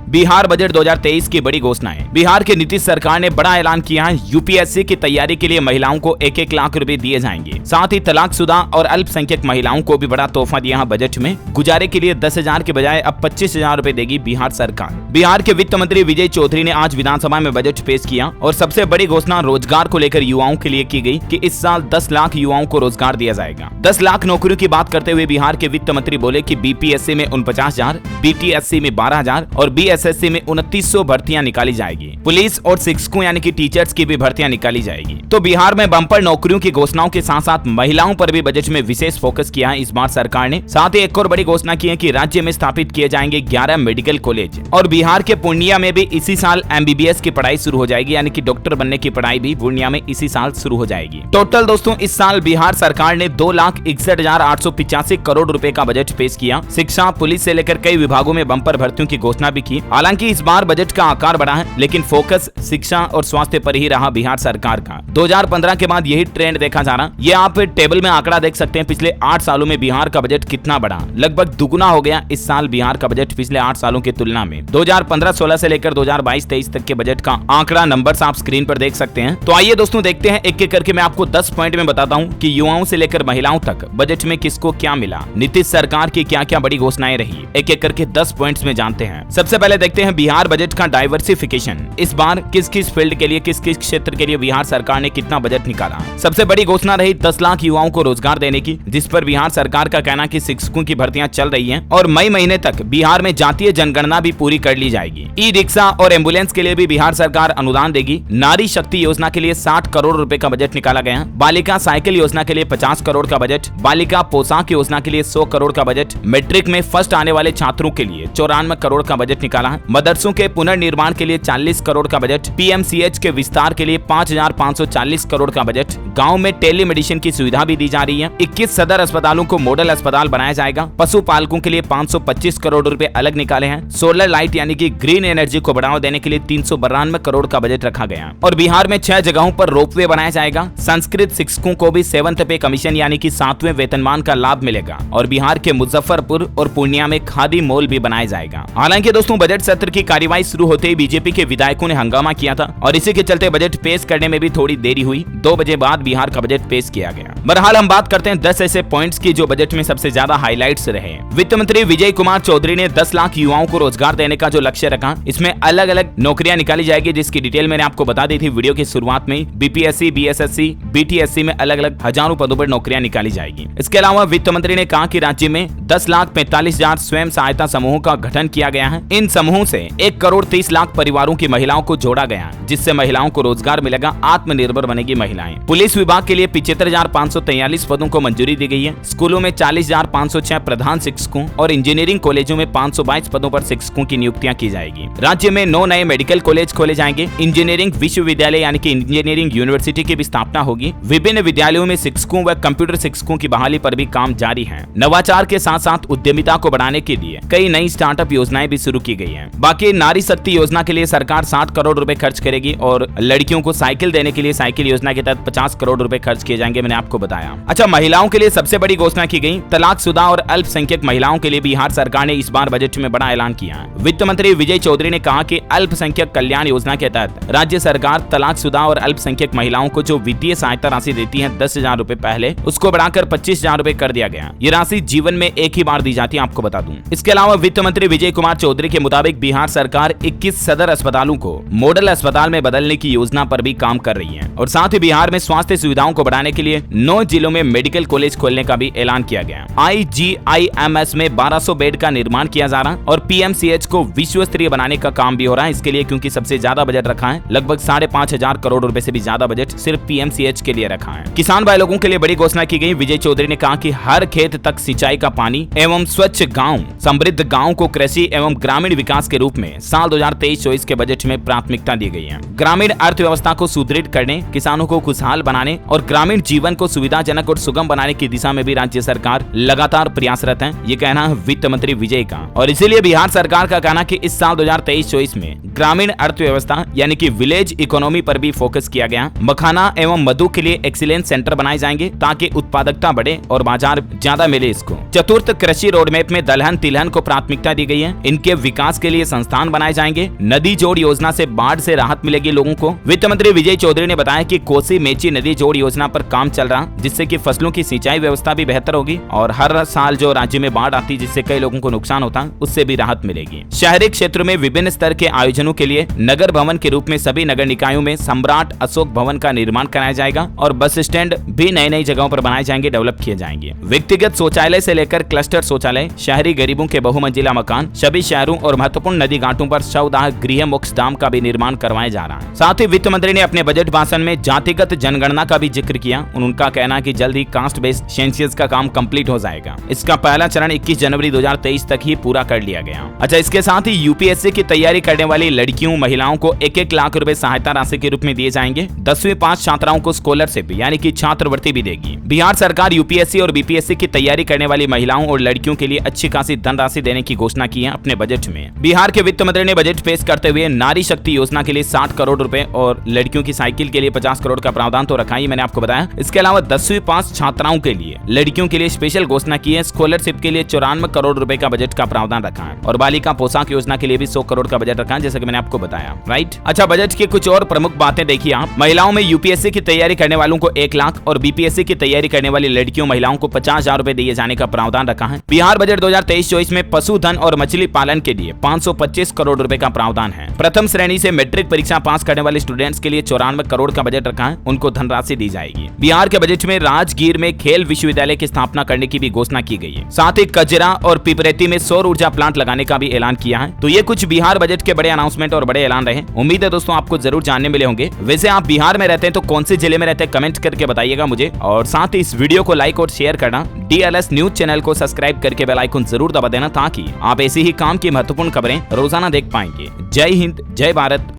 Bihar budget 2023 की बड़ी घोषणाएं। बिहार के नीतीश सरकार ने बड़ा ऐलान किया है। यूपीएससी की तैयारी के लिए महिलाओं को 1-1 लाख रुपए दिए जाएंगे। साथ ही तलाकशुदा और अल्पसंख्यक महिलाओं को भी बड़ा तोहफा दिया है। बजट में गुजारे के लिए 10,000 के बजाय अब 25,000 रुपए देगी बिहार सरकार। बिहार के वित्त मंत्री विजय चौधरी ने आज विधानसभा में बजट पेश किया और सबसे बड़ी घोषणा रोजगार को लेकर युवाओं के लिए की गई कि इस साल 10 लाख युवाओं को रोजगार दिया जाएगा। 10 लाख नौकरियों की बात करते हुए बिहार के वित्त मंत्री बोले कि बीपीएससी में 49,000, बीटीएससी में 12,000 और बीएसएससी में 2900 भर्तियां निकाली जाएगी। पुलिस और शिक्षकों यानी कि टीचर्स की भी भर्तियां निकाली जाएगी। तो बिहार में बम्पर नौकरियों की घोषणाओं के साथ साथ महिलाओं पर भी बजट में विशेष फोकस किया है इस बार सरकार ने। साथ ही एक और बड़ी घोषणा की है कि राज्य में स्थापित किए जाएंगे 11 मेडिकल कॉलेज और बिहार के पूर्णिया में भी इसी साल एमबीबीएस की पढ़ाई शुरू हो जाएगी, यानी कि डॉक्टर बनने की पढ़ाई भी पूर्णिया में इसी साल शुरू हो जाएगी। टोटल दोस्तों इस साल बिहार सरकार ने 2,61,885 करोड़ रुपए का बजट पेश किया। शिक्षा, पुलिस से लेकर कई विभागों में बम्पर भर्तियों की घोषणा भी की। हालांकि इस बार बजट का आकार बढ़ा है, लेकिन फोकस शिक्षा और स्वास्थ्य पर ही रहा बिहार सरकार का। 2015 के बाद यही ट्रेंड देखा जा रहा। ये आप टेबल में आंकड़ा देख सकते हैं। पिछले 8 सालों में बिहार का बजट कितना बढ़ा, लगभग दुगुना हो गया इस साल बिहार का बजट पिछले 8 सालों की तुलना में। 2015-16 से लेकर 2022-23 तक के बजट का आंकड़ा नंबर्स आप स्क्रीन पर देख सकते हैं। तो आइए दोस्तों देखते हैं एक एक करके। मैं आपको 10 पॉइंट में बताता हूं कि युवाओं से लेकर महिलाओं तक बजट में किसको क्या मिला, नीतीश सरकार की क्या क्या बड़ी घोषणाएं रही। एक एक करके 10 पॉइंट्स में जानते हैं। सबसे पहले देखते हैं बिहार बजट का डाइवर्सिफिकेशन। इस बार किस किस फील्ड के लिए, किस किस क्षेत्र के लिए बिहार सरकार ने कितना बजट निकाला। सबसे बड़ी घोषणा रही 10 लाख युवाओं को रोजगार देने की, जिस पर बिहार सरकार का कहना कि शिक्षकों की भर्तियां चल रही हैं और मई महीने तक बिहार में जातीय जनगणना भी पूरी कर ली जाएगी। ई रिक्शा और एम्बुलेंस के लिए भी बिहार सरकार अनुदान देगी। नारी शक्ति योजना के लिए 60 करोड़ रुपए का बजट निकाला गया। बालिका साइकिल योजना के लिए 50 करोड़ का बजट, बालिका पोशाक योजना के लिए 100 करोड़ का बजट, मैट्रिक में फर्स्ट आने वाले छात्रों के लिए 94 करोड़ का बजट निकाला है। मदरसों के पुनर्निर्माण के लिए 40 करोड़ का बजट, पीएमसीएच के विस्तार के लिए 5,540 करोड़ का बजट, गांव में टेलीमेडिसिन की सुविधा भी दी जा रही है। 21 सदर अस्पतालों को मॉडल अस्पताल बनाया जाएगा। पशुपालकों के लिए 525 करोड़ रुपए अलग निकाले हैं। सोलर लाइट यानी कि ग्रीन एनर्जी को बढ़ावा देने के लिए 392 करोड़ का बजट रखा गया और बिहार में 6 जगहों पर रोपवे बनाया जाएगा। संस्कृत शिक्षकों को भी 7th पे कमीशन यानी कि 7वें वेतनमान का लाभ मिलेगा और बिहार के मुजफ्फरपुर और पूर्णिया में खादी मॉल भी बनाया जाएगा। हालांकि दोस्तों बजट सत्र की कार्यवाही शुरू होते ही बीजेपी के विधायकों ने हंगामा किया था और इसी के चलते बजट पेश करने में भी थोड़ी देरी हुई। 2 बजे बाद बिहार का बजट पेश किया गया। बहरहाल हम बात करते हैं 10 ऐसे पॉइंट्स की जो बजट में सबसे ज्यादा हाईलाइट्स रहे। वित्त मंत्री विजय कुमार चौधरी ने 10 लाख युवाओं को रोजगार देने का जो लक्ष्य रखा, इसमें अलग अलग नौकरियां निकाली जाएगी, जिसकी डिटेल मैंने आपको बता दी थी वीडियो की शुरुआत में। बीपीएससी, बीएसएससी, बीटीएससी में अलग अलग हजारों पदों पर नौकरियां निकाली जाएगी। इसके अलावा वित्त मंत्री ने कहा कि राज्य में 10,45,000 स्वयं सहायता समूहों का गठन किया गया है। इन समूहों से 1,30,00,000 परिवारों की महिलाओं को जोड़ा गया, जिससे महिलाओं को रोजगार मिलेगा, आत्मनिर्भर बनेगी महिलाएं। पुलिस विभाग के लिए 75,543 पदों को मंजूरी दी गई है। स्कूलों में 40,506 प्रधान शिक्षकों और इंजीनियरिंग कॉलेजों में 522 पदों पर शिक्षकों की नियुक्तियां की जाएगी। राज्य में 9 नए मेडिकल कॉलेज खोले जाएंगे। इंजीनियरिंग विश्वविद्यालय यानी कि इंजीनियरिंग यूनिवर्सिटी की भी स्थापना होगी। विभिन्न विद्यालयों में शिक्षकों व कंप्यूटर शिक्षकों की बहाली पर भी काम जारी है। नवाचार के साथ साथ उद्यमिता को बढ़ाने के लिए कई नई स्टार्टअप योजनाएं भी शुरू की गई हैं। बाकी नारी शक्ति योजना के लिए सरकार 60 करोड़ रुपए खर्च करेगी और लड़कियों को साइकिल देने के लिए साइकिल योजना के तहत 50 करोड़ रुपए खर्च किए जाएंगे, मैंने आपको बताया। अच्छा, महिलाओं के लिए सबसे बड़ी घोषणा की गई। तलाकशुदा और अल्पसंख्यक महिलाओं के लिए बिहार सरकार ने इस बार बजट में बड़ा ऐलान किया है। वित्त मंत्री विजय चौधरी ने कहा कि अल्पसंख्यक कल्याण योजना के तहत राज्य सरकार तलाकशुदा और अल्पसंख्यक महिलाओं को जो वित्तीय सहायता राशि देती है 10,000 रुपए पहले, उसको बढ़ाकर 25,000 रुपए कर दिया गया। ये राशि जीवन में एक ही बार दी जाती है, आपको बता दूं। इसके अलावा वित्त मंत्री विजय कुमार चौधरी के मुताबिक बिहार सरकार 21 सदर अस्पतालों को मॉडल अस्पताल में बदलने की योजना पर भी काम कर रही है और साथ ही बिहार में स्वास्थ्य सुविधाओं को बढ़ाने के लिए 9 जिलों में मेडिकल कॉलेज खोलने का भी ऐलान किया गया। IGIMS में 1200 बेड का निर्माण किया जा रहा है और PMCH को विश्व स्तरीय बनाने का काम भी हो रहा है। इसके लिए क्योंकि सबसे ज्यादा बजट रखा है, लगभग 5,500 करोड़ रुपए से भी ज्यादा बजट सिर्फ PMCH के लिए रखा है। किसान भाई लोगों के लिए बड़ी घोषणा की गई। विजय चौधरी ने कहा कि हर खेत तक सिंचाई का पानी एवं स्वच्छ गाँव, समृद्ध गाँव को कृषि एवं ग्रामीण विकास के रूप में साल 2023-24 के बजट में प्राथमिकता दी गई है। ग्रामीण अर्थव्यवस्था को सुदृढ़ करने, किसानों को खुशहाल बनाने और ग्रामीण जीवन को सुविधाजनक और सुगम बनाने की दिशा में भी राज्य सरकार लगातार प्रयासरत है, ये कहना है वित्त मंत्री विजय का। और इसीलिए बिहार सरकार का कहना कि इस साल 2023-24 में ग्रामीण अर्थव्यवस्था यानी कि विलेज इकोनॉमी पर भी फोकस किया गया। मखाना एवं मधु के लिए एक्सीलेंस सेंटर बनाए जाएंगे ताकि उत्पादकता बढ़े और बाजार ज्यादा मिले इसको। चतुर्थ कृषि रोडमैप में दलहन तिलहन को प्राथमिकता दी गई है। इनके विकास विकास के लिए संस्थान बनाए जाएंगे। नदी जोड़ योजना से बाढ़ से राहत मिलेगी लोगों को। वित्त मंत्री विजय चौधरी ने बताया कि कोसी मेची नदी जोड़ योजना पर काम चल रहा, जिससे कि फसलों की सिंचाई व्यवस्था भी बेहतर होगी और हर साल जो राज्य में बाढ़ आती जिससे कई लोगों को नुकसान होता उससे भी राहत मिलेगी। शहरी क्षेत्र में विभिन्न स्तर के आयोजनों के लिए नगर भवन के रूप में सभी नगर निकायों में सम्राट अशोक भवन का निर्माण कराया जाएगा और बस स्टैंड भी नई नई जगहों पर बनाए जाएंगे, डेवलप किए जाएंगे। व्यक्तिगत शौचालय से लेकर क्लस्टर शौचालय, शहरी गरीबों के बहुमंजिला मकान, सभी शहरों और महत्वपूर्ण नदी घाटों पर शवदाह गृह मोक्ष धाम का भी निर्माण करवाया जा रहा है। साथ ही वित्त मंत्री ने अपने बजट भाषण में जातिगत जनगणना का भी जिक्र किया। उनका कहना कि जल्द ही कास्ट बेस्ड सेंसस का काम कंप्लीट हो जाएगा। इसका पहला चरण 21 जनवरी 2023 तक ही पूरा कर लिया गया। अच्छा, इसके साथ ही यूपीएससी की तैयारी करने वाली लड़कियों महिलाओं को 1-1 लाख रुपए सहायता राशि के रूप में दिए जाएंगे। 10वीं पास छात्राओं को स्कॉलरशिप यानी कि छात्रवृत्ति भी देगी। बिहार सरकार यूपीएससी और बीपीएससी की तैयारी करने वाली महिलाओं और लड़कियों के लिए अच्छी खासी धनराशि देने की घोषणा की है अपने बजट में। बिहार के वित्त मंत्री ने बजट पेश करते हुए नारी शक्ति योजना के लिए 60 करोड़ रुपए और लड़कियों की साइकिल के लिए 50 करोड़ का प्रावधान तो रखा ही, मैंने आपको बताया। इसके अलावा 10वीं पास छात्राओं के लिए, लड़कियों के लिए स्पेशल घोषणा की है। स्कॉलरशिप के लिए 94 करोड़ रुपए का बजट का प्रावधान रखा है और बालिका पोशाक योजना के लिए भी 100 करोड़ का बजट रखा है, जैसे कि मैंने आपको बताया। राइट। अच्छा, बजट की कुछ और प्रमुख बातें देखिए आप। महिलाओं में यूपीएससी की तैयारी करने वालों को 1 लाख और बीपीएससी की तैयारी करने वाली लड़कियों महिलाओं को 50,000 रुपए दिए जाने का प्रावधान रखा है। बिहार बजट 2023-24 में पशुधन और मछली पालन के लिए 525 करोड़ रुपए का प्रावधान है। प्रथम श्रेणी से मैट्रिक परीक्षा पास करने वाले स्टूडेंट्स के लिए 94 करोड़ का बजट रखा है, उनको धनराशि दी जाएगी। बिहार के बजट में राजगीर में खेल विश्वविद्यालय की स्थापना करने की भी घोषणा की गई है। साथ ही कजरा और पिपरेती में सौर ऊर्जा प्लांट लगाने का भी ऐलान किया है। तो ये कुछ बिहार बजट के बड़े अनाउंसमेंट और बड़े ऐलान रहे। उम्मीद है दोस्तों आपको जरूर जानने मिले होंगे। वैसे आप बिहार में रहते हैं तो कौन से जिले में रहते हैं कमेंट करके बताइएगा मुझे, और साथ ही इस वीडियो को लाइक और शेयर करना। DLS न्यूज चैनल को सब्सक्राइब करके बेल आइकन जरूर दबा देना ताकि आप ऐसी ही काम की महत्वपूर्ण खबरें रोजाना देख पाएंगे। जय हिंद, जय भारत,